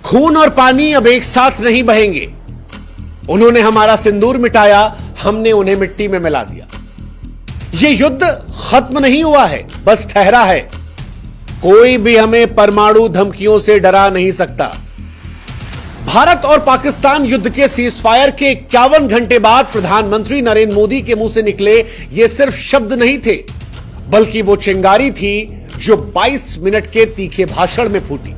खून और पानी अब एक साथ नहीं बहेंगे। उन्होंने हमारा सिंदूर मिटाया, हमने उन्हें मिट्टी में मिला दिया। यह युद्ध खत्म नहीं हुआ है, बस ठहरा है। कोई भी हमें परमाणु धमकियों से डरा नहीं सकता। भारत और पाकिस्तान युद्ध के सीजफायर के 51 घंटे बाद प्रधानमंत्री नरेंद्र मोदी के मुंह से निकले ये सिर्फ शब्द नहीं थे, बल्कि वो चिंगारी थी जो 22 मिनट के तीखे भाषण में फूटी।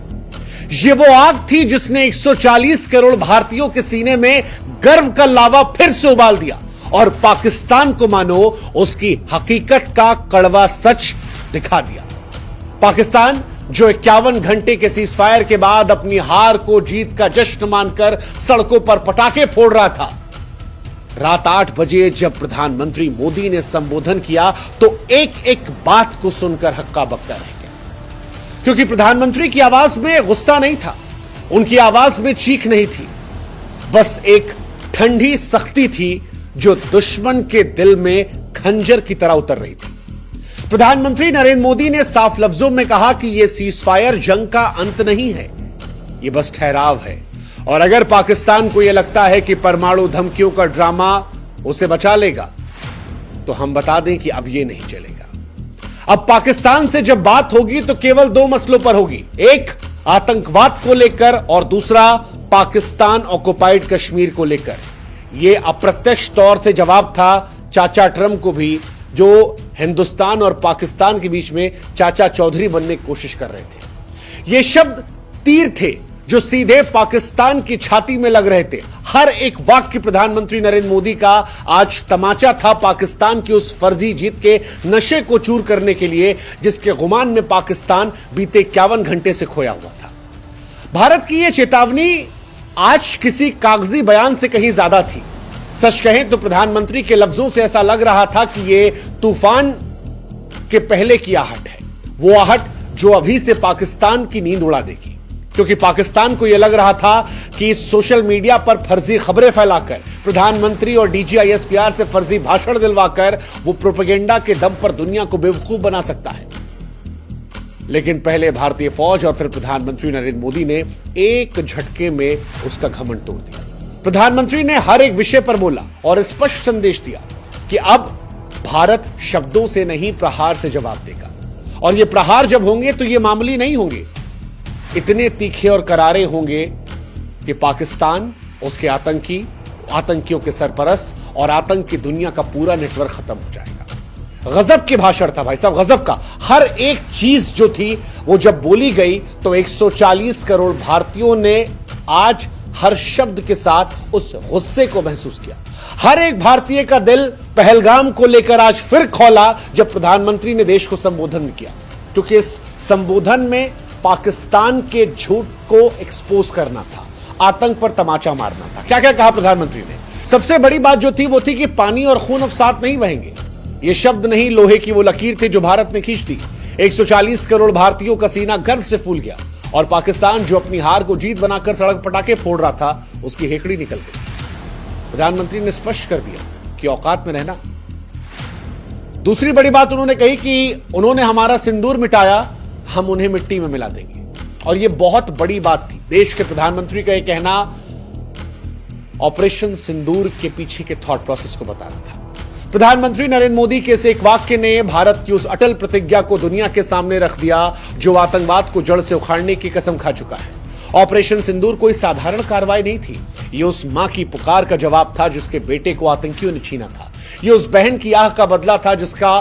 ये वो आग थी जिसने 140 करोड़ भारतीयों के सीने में गर्व का लावा फिर से उबाल दिया और पाकिस्तान को मानो उसकी हकीकत का कड़वा सच दिखा दिया। पाकिस्तान जो 51 घंटे के सीजफायर के बाद अपनी हार को जीत का जश्न मानकर सड़कों पर पटाखे फोड़ रहा था, रात 8 बजे जब प्रधानमंत्री मोदी ने संबोधन किया तो एक एक बात को सुनकर हक्का बक्का रह गया। क्योंकि प्रधानमंत्री की आवाज में गुस्सा नहीं था, उनकी आवाज में चीख नहीं थी, बस एक ठंडी सख्ती थी जो दुश्मन के दिल में खंजर की तरह उतर रही थी। प्रधानमंत्री नरेंद्र मोदी ने साफ लफ्जों में कहा कि यह सीजफायर जंग का अंत नहीं है, यह बस ठहराव है। और अगर पाकिस्तान को यह लगता है कि परमाणु धमकियों का ड्रामा उसे बचा लेगा, तो हम बता दें कि अब यह नहीं चलेगा। अब पाकिस्तान से जब बात होगी तो केवल 2 मसलों पर होगी, एक आतंकवाद को लेकर और दूसरा पाकिस्तान ऑक्युपाइड कश्मीर को लेकर। यह अप्रत्यक्ष तौर से जवाब था चाचा ट्रंप को भी, जो हिंदुस्तान और पाकिस्तान के बीच में चाचा चौधरी बनने की कोशिश कर रहे थे। ये शब्द तीर थे जो सीधे पाकिस्तान की छाती में लग रहे थे। हर एक वाक्य प्रधानमंत्री नरेंद्र मोदी का आज तमाचा था पाकिस्तान की उस फर्जी जीत के नशे को चूर करने के लिए, जिसके गुमान में पाकिस्तान बीते 51 घंटे से खोया हुआ था। भारत की यह चेतावनी आज किसी कागजी बयान से कहीं ज्यादा थी। सच कहें तो प्रधानमंत्री के लफ्जों से ऐसा लग रहा था कि यह तूफान के पहले की आहट है, वो आहट जो अभी से पाकिस्तान की नींद उड़ा देगी। क्योंकि पाकिस्तान को यह लग रहा था कि सोशल मीडिया पर फर्जी खबरें फैलाकर, प्रधानमंत्री और डीजीआईएसपीआर से फर्जी भाषण दिलवाकर वो प्रोपेगेंडा के दम पर दुनिया को बेवकूफ बना सकता है। लेकिन पहले भारतीय फौज और फिर प्रधानमंत्री नरेंद्र मोदी ने एक झटके में उसका घमंड तोड़ दिया। प्रधानमंत्री ने हर एक विषय पर बोला और स्पष्ट संदेश दिया कि अब भारत शब्दों से नहीं प्रहार से जवाब देगा। और ये प्रहार जब होंगे तो ये मामूली नहीं होंगे, इतने तीखे और करारे होंगे कि पाकिस्तान, उसके आतंकियों के सरपरस्त और आतंक की दुनिया का पूरा नेटवर्क खत्म हो जाएगा। गजब के भाषण था भाई साहब, गजब का। हर एक चीज जो थी वो जब बोली गई तो 140 करोड़ भारतीयों ने आज हर शब्द के साथ उस गुस्से को महसूस किया। हर एक भारतीय का दिल पहलगाम को लेकर आज फिर खौला जब प्रधानमंत्री ने देश को संबोधन किया, क्योंकि इस संबोधन में पाकिस्तान के झूठ को एक्सपोज करना था, आतंक पर तमाचा मारना था। क्या क्या कहा प्रधानमंत्री ने? सबसे बड़ी बात जो थी वो थी कि पानी और खून अब साथ नहीं बहेंगे। ये शब्द नहीं, लोहे की वो लकीर थी जो भारत ने खींच दी। 140 करोड़ भारतीयों का सीना गर्व से फूल गया और पाकिस्तान जो अपनी हार को जीत बनाकर सड़क पटाखे फोड़ रहा था, उसकी हेकड़ी निकल गई। प्रधानमंत्री ने स्पष्ट कर दिया कि औकात में रहना। दूसरी बड़ी बात उन्होंने कही कि उन्होंने हमारा सिंदूर मिटाया, हम उन्हें मिट्टी में मिला देंगे। और यह बहुत बड़ी बात थी। देश के प्रधानमंत्री का यह कहना ऑपरेशन सिंदूर के पीछे के थॉट प्रोसेस को बता रहा था। प्रधानमंत्री नरेंद्र मोदी के इस एक वाक्य ने भारत की उस अटल प्रतिज्ञा को दुनिया के सामने रख दिया जो आतंकवाद को जड़ से उखाड़ने की कसम खा चुका है। ऑपरेशन सिंदूर कोई साधारण कार्रवाई नहीं थी, यह उस मां की पुकार का जवाब था जिसके बेटे को आतंकियों ने छीना था। यह उस बहन की आह का बदला था जिसका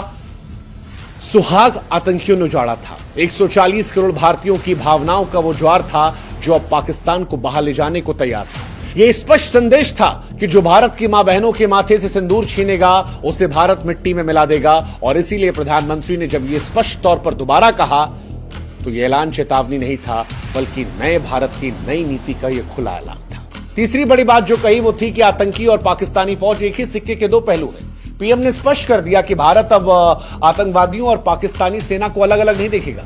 सुहाग आतंकियों ने उजाड़ा था। 140 करोड़ भारतीयों की भावनाओं का वो ज्वार था जो अब पाकिस्तान को बहा ले जाने को तैयार था। यह स्पष्ट संदेश था कि जो भारत की मां बहनों के माथे से सिंदूर छीनेगा उसे भारत मिट्टी में मिला देगा। और इसीलिए प्रधानमंत्री ने जब यह स्पष्ट तौर पर दोबारा कहा तो यह ऐलान चेतावनी नहीं था, बल्कि नए भारत की नई नीति का यह खुला ऐलान था। तीसरी बड़ी बात जो कही वो थी कि आतंकी और पाकिस्तानी फौज एक ही सिक्के के 2 पहलू हैं। पीएम ने स्पष्ट कर दिया कि भारत अब आतंकवादियों और पाकिस्तानी सेना को अलग अलग नहीं देखेगा।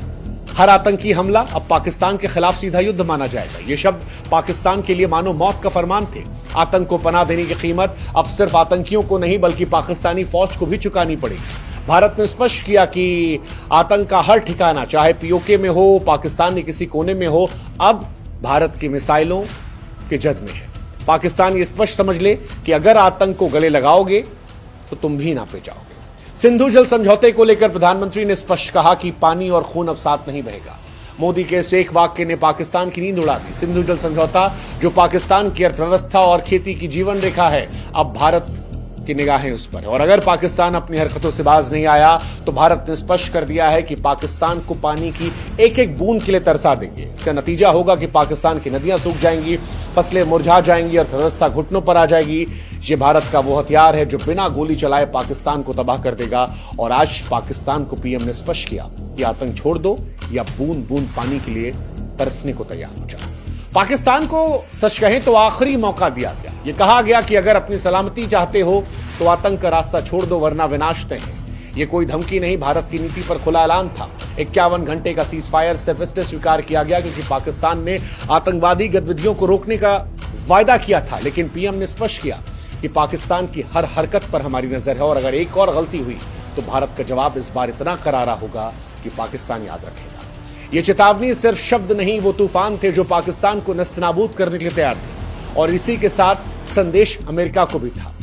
हर आतंकी हमला अब पाकिस्तान के खिलाफ सीधा युद्ध माना जाएगा। ये शब्द पाकिस्तान के लिए मानो मौत का फरमान थे। आतंक को पनाह देने की कीमत अब सिर्फ आतंकियों को नहीं बल्कि पाकिस्तानी फौज को भी चुकानी पड़ेगी। भारत ने स्पष्ट किया कि आतंक का हर ठिकाना, चाहे पीओके में हो, पाकिस्तान के किसी कोने में हो, अब भारत की मिसाइलों के जद में है। पाकिस्तान ये स्पष्ट समझ ले कि अगर आतंक को गले लगाओगे तो तुम भी नापे जाओगे। सिंधु जल समझौते को लेकर प्रधानमंत्री ने स्पष्ट कहा कि पानी और खून अब साथ नहीं बहेगा। मोदी के इस एक वाक्य ने पाकिस्तान की नींद उड़ा दी। सिंधु जल समझौता, जो पाकिस्तान की अर्थव्यवस्था और खेती की जीवन रेखा है, अब भारत की निगाहें उस पर है। और अगर पाकिस्तान अपनी हरकतों से बाज नहीं आया तो भारत ने स्पष्ट कर दिया है कि पाकिस्तान को पानी की एक एक बूंद के लिए तरसा देंगे। इसका नतीजा होगा कि पाकिस्तान की नदियां सूख जाएंगी, फसलें मुरझा जाएंगी, अर्थव्यवस्था घुटनों पर आ जाएगी। ये भारत का वो हथियार है जो बिना गोली चलाए पाकिस्तान को तबाह कर देगा। और आज पाकिस्तान को पीएम ने स्पष्ट किया कि आतंक छोड़ दो या बूंद बूंद पानी के लिए तरसने को तैयार हो जाओ। पाकिस्तान को सच कहें तो आखिरी मौका दिया गया। यह कहा गया कि अगर अपनी सलामती चाहते हो तो आतंक का रास्ता छोड़ दो, वरना विनाश तय है। यह कोई धमकी नहीं, भारत की नीति पर खुला ऐलान था। 51 घंटे का सीज फायर सिर्फ इसलिए स्वीकार किया गया क्योंकि पाकिस्तान ने आतंकवादी गतिविधियों को रोकने का वायदा किया था। लेकिन पीएम ने स्पष्ट किया कि पाकिस्तान की हर हरकत पर हमारी नजर है और अगर एक और गलती हुई तो भारत का जवाब इस बार इतना करारा होगा कि पाकिस्तान याद रखेगा। ये चेतावनी सिर्फ शब्द नहीं, वो तूफान थे जो पाकिस्तान को नस्तनाबूद करने के लिए तैयार थे। और इसी के साथ संदेश अमेरिका को भी था।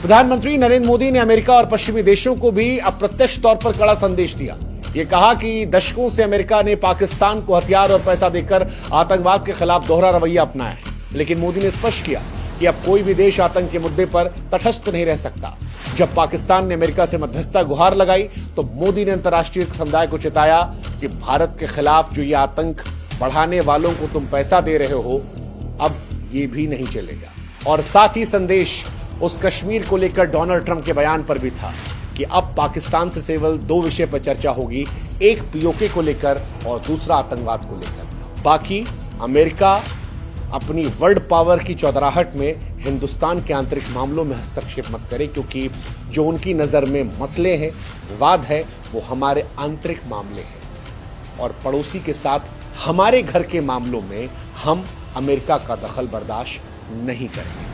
प्रधानमंत्री नरेंद्र मोदी ने अमेरिका और पश्चिमी देशों को भी अप्रत्यक्ष तौर पर कड़ा संदेश दिया। ये कहा कि दशकों से अमेरिका ने पाकिस्तान को हथियार और पैसा देकर आतंकवाद के खिलाफ दोहरा रवैया अपनाया है। लेकिन मोदी ने स्पष्ट किया कि अब कोई भी देश आतंक के मुद्दे पर तटस्थ नहीं रह सकता। जब पाकिस्तान ने अमेरिका से मध्यस्थता गुहार लगाई तो मोदी ने अंतर्राष्ट्रीय समुदाय को चेताया कि भारत के खिलाफ जो ये आतंक बढ़ाने वालों को तुम पैसा दे रहे हो, अब ये भी नहीं चलेगा। और साथ ही संदेश उस कश्मीर को लेकर डोनाल्ड ट्रंप के बयान पर भी था कि अब पाकिस्तान से केवल 2 विषय पर चर्चा होगी, एक पीओके को लेकर और दूसरा आतंकवाद को लेकर। बाकी अमेरिका अपनी वर्ल्ड पावर की चौधराहट में हिंदुस्तान के आंतरिक मामलों में हस्तक्षेप मत करे, क्योंकि जो उनकी नजर में मसले हैं, विवाद है, वो हमारे आंतरिक मामले हैं। और पड़ोसी के साथ हमारे घर के मामलों में हम अमेरिका का दखल बर्दाश्त नहीं करेंगे।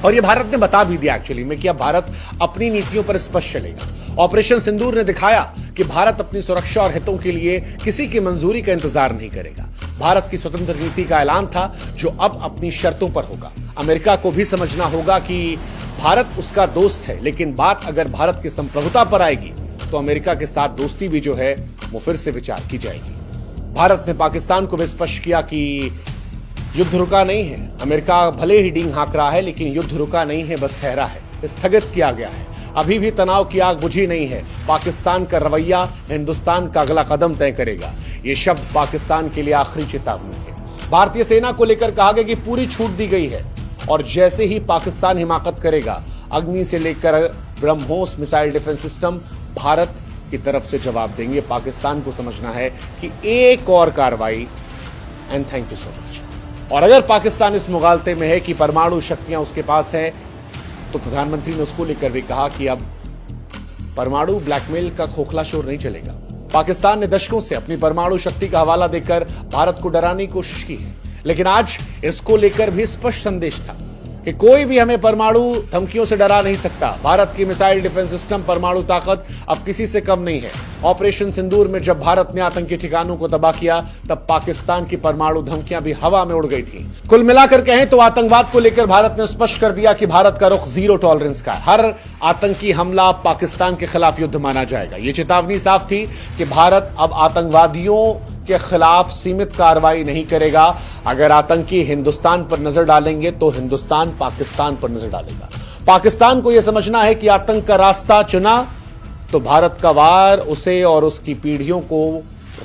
और ये भारत ने बता भी दिया एक्चुअली में कि अब भारत अपनी नीतियों पर स्पष्ट चलेगा। ऑपरेशन सिंदूर ने दिखाया कि भारत अपनी सुरक्षा और हितों के लिए किसी की मंजूरी का इंतजार नहीं करेगा। भारत की स्वतंत्र नीति का ऐलान था जो अब अपनी शर्तों पर होगा। अमेरिका को भी समझना होगा कि भारत उसका दोस्त है, लेकिन बात अगर भारत की संप्रभुता पर आएगी तो अमेरिका के साथ दोस्ती भी जो है वो फिर से विचार की जाएगी। भारत ने पाकिस्तान को भी स्पष्ट किया कि युद्ध रुका नहीं है। अमेरिका भले ही डींग हाँक रहा है, लेकिन युद्ध रुका नहीं है, बस ठहरा है, स्थगित किया गया है। अभी भी तनाव की आग बुझी नहीं है। पाकिस्तान का रवैया हिंदुस्तान का अगला कदम तय करेगा। ये शब्द पाकिस्तान के लिए आखिरी चेतावनी है। भारतीय सेना को लेकर कहा गया कि पूरी छूट दी गई है और जैसे ही पाकिस्तान हिमाकत करेगा, अग्नि से लेकर BrahMos missile defence system Bharat की तरफ से जवाब देंगे। पाकिस्तान को समझना है कि एक और कार्रवाई, and thank you so much. और अगर पाकिस्तान इस मुगालते में है कि परमाणु शक्तियां उसके पास हैं, तो प्रधानमंत्री ने उसको लेकर भी कहा कि अब परमाणु ब्लैकमेल का खोखला शोर नहीं चलेगा। पाकिस्तान ने दशकों से अपनी परमाणु शक्ति का हवाला देकर भारत को डराने की कोशिश की है, लेकिन आज इसको लेकर भी स्पष्ट संदेश था कि कोई भी हमें परमाणु धमकियों से डरा नहीं सकता। भारत की मिसाइल डिफेंस सिस्टम परमाणु ताकत अब किसी से कम नहीं है। ऑपरेशन सिंदूर में जब भारत ने आतंकी ठिकानों को तबाह किया, तब पाकिस्तान की परमाणु धमकियां भी हवा में उड़ गई थी। कुल मिलाकर कहें तो आतंकवाद को लेकर भारत ने स्पष्ट कर दिया कि भारत का रुख जीरो टॉलरेंस का है। हर आतंकी हमला पाकिस्तान के खिलाफ युद्ध माना जाएगा। यह चेतावनी साफ थी कि भारत अब आतंकवादियों के खिलाफ सीमित कार्रवाई नहीं करेगा। अगर आतंकी हिंदुस्तान पर नजर डालेंगे तो हिंदुस्तान पाकिस्तान पर नजर डालेगा। पाकिस्तान को यह समझना है कि आतंक का रास्ता चुना तो भारत का वार उसे और उसकी पीढ़ियों को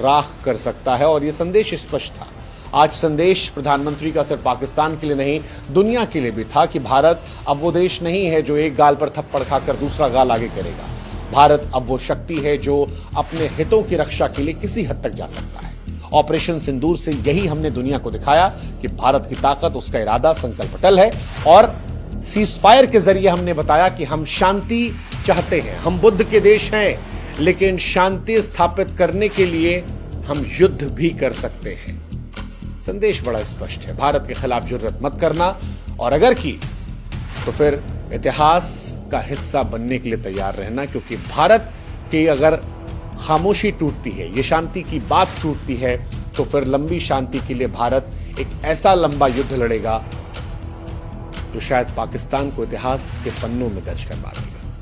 राख कर सकता है। और यह संदेश स्पष्ट था। आज संदेश प्रधानमंत्री का सिर्फ पाकिस्तान के लिए नहीं, दुनिया के लिए भी था कि भारत अब वो देश नहीं है जो एक गाल पर थप्पड़ खाकर दूसरा गाल आगे करेगा। भारत अब वो शक्ति है जो अपने हितों की रक्षा के लिए किसी हद तक जा सकता है। ऑपरेशन सिंदूर से यही हमने दुनिया को दिखाया कि भारत की ताकत, उसका इरादा, संकल्प अटल है। और सीज फायर के जरिए हमने बताया कि हम शांति चाहते हैं। हम बुद्ध के देश हैं, लेकिन शांति स्थापित करने के लिए हम युद्ध भी कर सकते हैं। संदेश बड़ा स्पष्ट है। भारत के खिलाफ जुर्रत मत करना, और अगर की तो फिर इतिहास का हिस्सा बनने के लिए तैयार रहना, क्योंकि भारत की अगर खामोशी टूटती है, ये शांति की बात टूटती है, तो फिर लंबी शांति के लिए भारत एक ऐसा लंबा युद्ध लड़ेगा जो शायद पाकिस्तान को इतिहास के पन्नों में दर्ज करवा देगा।